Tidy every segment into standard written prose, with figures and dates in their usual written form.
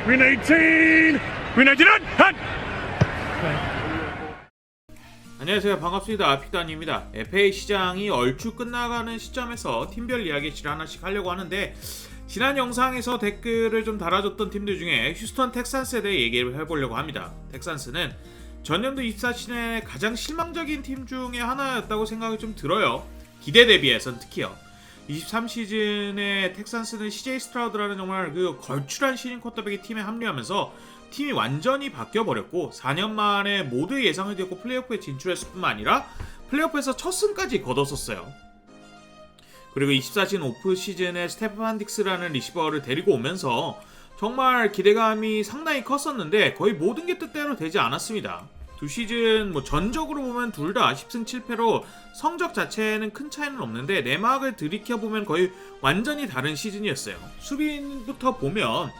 Win 18! Win 18! 한! 안녕하세요, 반갑습니다. 픽단입니다. FA 시장이 얼추 끝나가는 시점에서 팀별 이야기를 하나씩 하려고 하는데, 지난 영상에서 댓글을 좀 달아줬던 팀들 중에 휴스턴 텍산스에 대해 얘기를 해보려고 합니다. 텍산스는 전년도 24시즌의 가장 실망적인 팀 중에 하나였다고 생각이 좀 들어요. 기대 대비해선 특히요. 23시즌에 텍산스는 CJ 스트라우드라는 정말 그 걸출한 신인 쿼터백이 팀에 합류하면서 팀이 완전히 바뀌어버렸고, 4년 만에 모두 예상을 뒤엎고 플레이오프에 진출했을 뿐만 아니라 플레이오프에서 첫 승까지 거뒀었어요. 그리고 24시즌 오프 시즌에 스테판 딕스라는 리시버를 데리고 오면서 정말 기대감이 상당히 컸었는데 거의 모든 게 뜻대로 되지 않았습니다. 두 시즌 전적으로 보면 둘 다 10승 7패로 성적 자체는 큰 차이는 없는데 내막을 들이켜보면 거의 완전히 다른 시즌이었어요. 수비부터 보면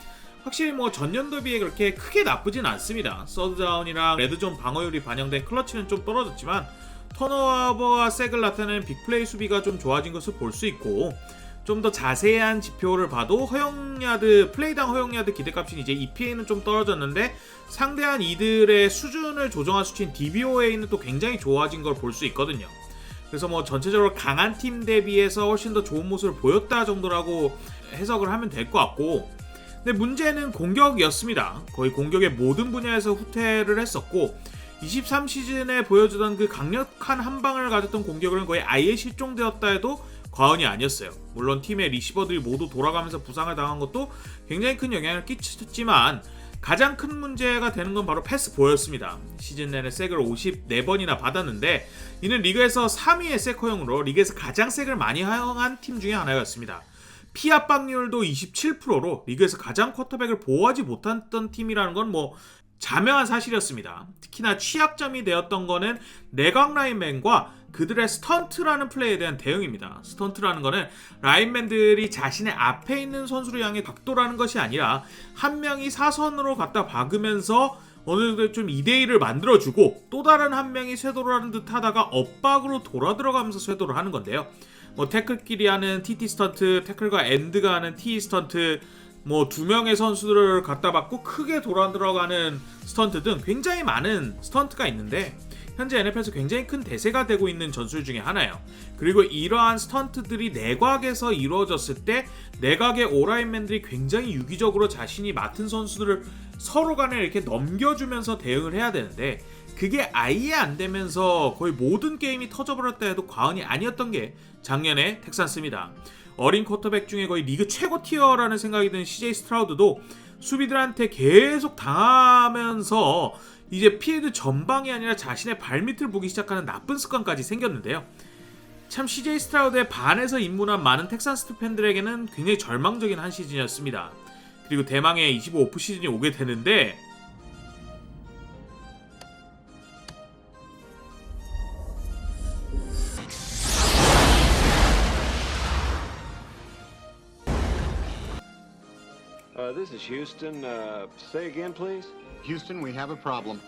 확실히 전년도에 비해 그렇게 크게 나쁘진 않습니다. 서드다운이랑 레드존 방어율이 반영된 클러치는 좀 떨어졌지만 턴오버와 색을 나타내는 빅플레이 수비가 좀 좋아진 것을 볼 수 있고, 좀 더 자세한 지표를 봐도 허용야드, 플레이당 허용야드 기대값이 이제 EPA는 좀 떨어졌는데 상대한 이들의 수준을 조정할 수치인 DVOA는 또 굉장히 좋아진 걸 볼 수 있거든요. 그래서 전체적으로 강한 팀 대비해서 훨씬 더 좋은 모습을 보였다 정도라고 해석을 하면 될 것 같고, 근데 문제는 공격이었습니다. 거의 공격의 모든 분야에서 후퇴를 했었고, 23시즌에 보여주던 그 강력한 한방을 가졌던 공격은 거의 아예 실종되었다 해도 과언이 아니었어요. 물론 팀의 리시버들이 모두 돌아가면서 부상을 당한 것도 굉장히 큰 영향을 끼쳤지만 가장 큰 문제가 되는 건 바로 패스보였습니다. 시즌 내내 색을 54번이나 받았는데 이는 리그에서 3위의 색 허용으로 리그에서 가장 색을 많이 허용한 팀 중에 하나였습니다. 피압박률도 27%로 리그에서 가장 쿼터백을 보호하지 못했던 팀이라는 건 자명한 사실이었습니다. 특히나 취약점이 되었던 거는 내곽 라인맨과 그들의 스턴트라는 플레이에 대한 대응입니다. 스턴트라는 거는 라인맨들이 자신의 앞에 있는 선수를 향해 각도라는 것이 아니라 한 명이 사선으로 갖다 박으면서 어느 정도 좀 2대1을 만들어주고 또 다른 한 명이 쇄도를 하는 듯 하다가 엇박으로 돌아 들어가면서 쇄도를 하는 건데요. 태클끼리 하는 TT 스턴트, 태클과 엔드가 하는 TE 스턴트, 두 명의 선수들을 갖다 받고 크게 돌아 들어가는 스턴트 등 굉장히 많은 스턴트가 있는데 현재 NFL에서 굉장히 큰 대세가 되고 있는 전술 중에 하나예요. 그리고 이러한 스턴트들이 내곽에서 이루어졌을 때 내곽의 오라인맨들이 굉장히 유기적으로 자신이 맡은 선수들을 서로 간에 이렇게 넘겨주면서 대응을 해야 되는데 그게 아예 안 되면서 거의 모든 게임이 터져버렸다 해도 과언이 아니었던 게 작년의 텍산스입니다. 어린 쿼터백 중에 거의 리그 최고 티어라는 생각이 드는 CJ 스트라우드도 수비들한테 계속 당하면서 이제 필드 전방이 아니라 자신의 발밑을 보기 시작하는 나쁜 습관까지 생겼는데요. 참 CJ 스트라우드에 반해서 입문한 많은 텍산스 팬들에게는 굉장히 절망적인 한 시즌이었습니다. 그리고 대망의 25 오프 시즌이 오게 되는데 This is Houston. Say again, please. Houston, we have a problem.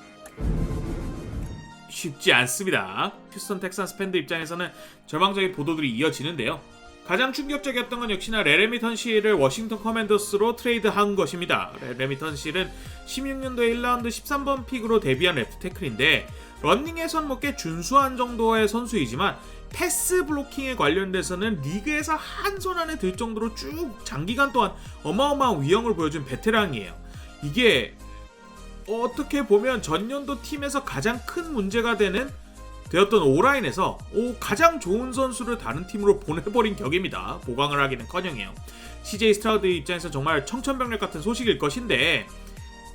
쉽지 않습니다. 휴스턴 텍산스 팬들 입장에서는 절망적인 보도들이 이어지는데요. 가장 충격적이었던 건 역시나 레레미 턴실을 워싱턴 커맨더스로 트레이드한 것입니다. 레레미 턴실은 16년도에 1라운드 13번 픽으로 데뷔한 레프트 태클인데 런닝에선 꽤 준수한 정도의 선수이지만 패스 블로킹에 관련돼서는 리그에서 한 손 안에 들 정도로 쭉 장기간 동안 어마어마한 위력을 보여준 베테랑이에요. 이게 어떻게 보면 전년도 팀에서 가장 큰 문제가 되었던 오라인에서 가장 좋은 선수를 다른 팀으로 보내버린 격입니다. 보강을 하기는커녕이에요. CJ 스트라우드 입장에서 정말 청천벽력 같은 소식일 것인데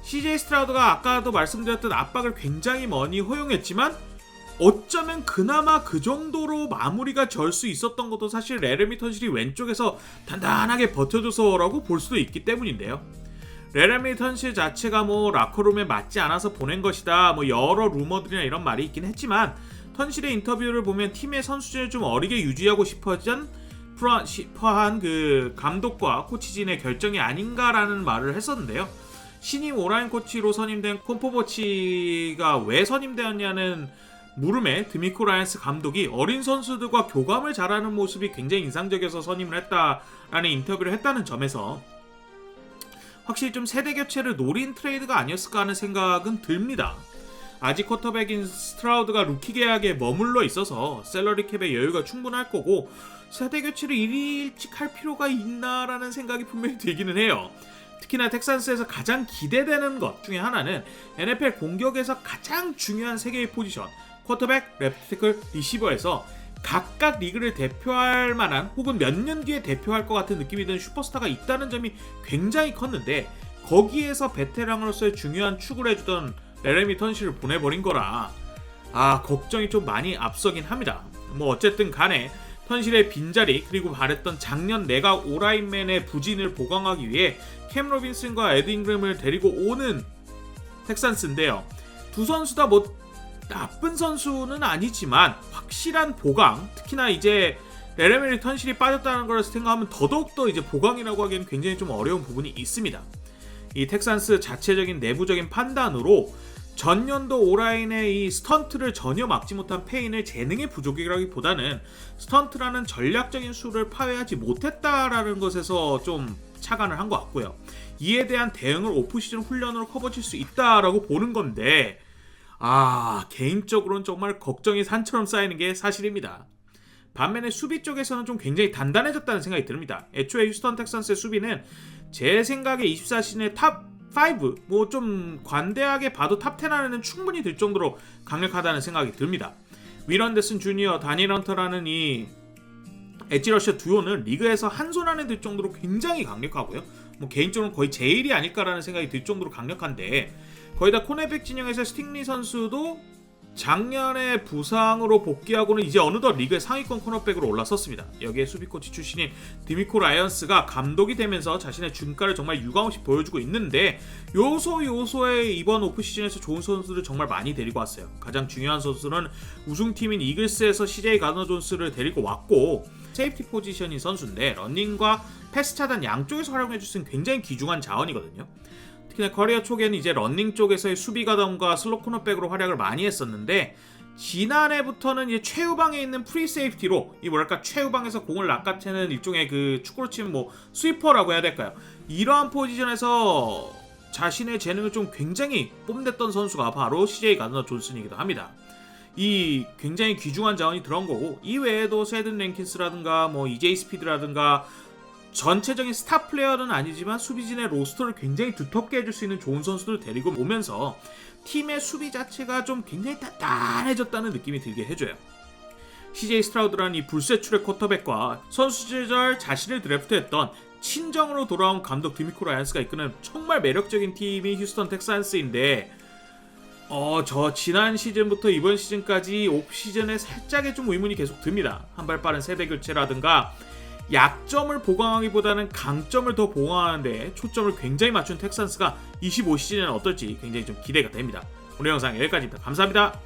CJ 스트라우드가 아까도 말씀드렸던 압박을 굉장히 많이 허용했지만 어쩌면 그나마 그 정도로 마무리가 절 수 있었던 것도 사실 레레미 턴실이 왼쪽에서 단단하게 버텨줘서라고 볼 수도 있기 때문인데요. 레레미 턴실 자체가 라커룸에 맞지 않아서 보낸 것이다, 여러 루머들이나 이런 말이 있긴 했지만 턴실의 인터뷰를 보면 팀의 선수진을 좀 어리게 유지하고 싶어한 그 감독과 코치진의 결정이 아닌가라는 말을 했었는데요. 신임 오라인 코치로 선임된 콤포보치가 왜 선임되었냐는 물음에 드미코 라이언스 감독이 어린 선수들과 교감을 잘하는 모습이 굉장히 인상적이어서 선임을 했다라는 인터뷰를 했다는 점에서 확실히 좀 세대 교체를 노린 트레이드가 아니었을까 하는 생각은 듭니다. 아직 쿼터백인 스트라우드가 루키 계약에 머물러 있어서 셀러리 캡의 여유가 충분할 거고 세대 교체를 일찍 할 필요가 있나라는 생각이 분명히 들기는 해요. 특히나 텍산스에서 가장 기대되는 것 중에 하나는 NFL 공격에서 가장 중요한 세 개의 포지션 쿼터백, 레프트 태클, 리시버에서 각각 리그를 대표할 만한 혹은 몇 년 뒤에 대표할 것 같은 느낌이 드는 슈퍼스타가 있다는 점이 굉장히 컸는데 거기에서 베테랑으로서의 중요한 축을 해주던 레레미 턴실을 보내버린 거라 걱정이 좀 많이 앞서긴 합니다. 뭐 어쨌든 간에 턴실의 빈자리 그리고 바랬던 작년 내각 오라인맨의 부진을 보강하기 위해 캠 로빈슨과 에드 잉그램을 데리고 오는 텍산스인데요. 두 선수 다 뭐 나쁜 선수는 아니지만 확실한 보강, 특히나 이제 레레미 턴실이 빠졌다는 걸 생각하면 더더욱더 이제 보강이라고 하기에는 굉장히 좀 어려운 부분이 있습니다. 이 텍산스 자체적인 내부적인 판단으로 전년도 오라인의 이 스턴트를 전혀 막지 못한 페인을 재능의 부족이라기보다는 스턴트라는 전략적인 수를 파괴하지 못했다라는 것에서 좀 착안을 한 것 같고요. 이에 대한 대응을 오프시즌 훈련으로 커버칠 수 있다라고 보는 건데 개인적으로는 정말 걱정이 산처럼 쌓이는 게 사실입니다. 반면에 수비 쪽에서는 좀 굉장히 단단해졌다는 생각이 듭니다. 애초에 휴스턴 텍산스의 수비는 제 생각에 24시즌의 탑 5, 뭐 좀 관대하게 봐도 탑 10 안에는 충분히 들 정도로 강력하다는 생각이 듭니다. 윌 언더슨 주니어, 다니엘 헌터라는 이 엣지러셔 듀오는 리그에서 한 손 안에 들 정도로 굉장히 강력하고요. 뭐 개인적으로 거의 제일이 아닐까라는 생각이 들 정도로 강력한데 거의 다 코너백 진영에서 스팅리 선수도 작년에 부상으로 복귀하고는 이제 어느덧 리그의 상위권 코너백으로 올라섰습니다. 여기에 수비코치 출신인 디미코 라이언스가 감독이 되면서 자신의 중가를 정말 유감없이 보여주고 있는데 요소에 이번 오프시즌에서 좋은 선수들을 정말 많이 데리고 왔어요. 가장 중요한 선수는 우승팀인 이글스에서 CJ 가너 존스를 데리고 왔고 세이프티 포지션인 선수인데 러닝과 패스 차단 양쪽에서 활용해줄 수 있는 굉장히 귀중한 자원이거든요. 특히나 커리어 초기에는 이제 러닝 쪽에서의 수비 가담과 슬로 코너백으로 활약을 많이 했었는데 지난해부터는 이제 최후방에 있는 프리 세이프티로 최후방에서 공을 낚아채는 일종의 그 축구로 치면 뭐 스위퍼라고 해야 될까요? 이러한 포지션에서 자신의 재능을 좀 굉장히 뽐냈던 선수가 바로 CJ 가너 존슨이기도 합니다. 이 굉장히 귀중한 자원이 들어온 거고 이 외에도 세든 랭킨스라든가 뭐 EJ 스피드라든가 전체적인 스타 플레이어는 아니지만 수비진의 로스터를 굉장히 두텁게 해줄 수 있는 좋은 선수들을 데리고 오면서 팀의 수비 자체가 좀 굉장히 단단해졌다는 느낌이 들게 해줘요. CJ 스트라우드라는 이 불세출의 쿼터백과 선수 시절 자신을 드래프트했던 친정으로 돌아온 감독 디미코 라이언스가 이끄는 정말 매력적인 팀이 휴스턴 텍산스인데 저 지난 시즌부터 이번 시즌까지 오프시즌에 살짝의 좀 의문이 계속 듭니다. 한 발 빠른 세대 교체라든가 약점을 보강하기보다는 강점을 더 보강하는데 초점을 굉장히 맞춘 텍산스가 25시즌에는 어떨지 굉장히 좀 기대가 됩니다. 오늘 영상 여기까지입니다. 감사합니다.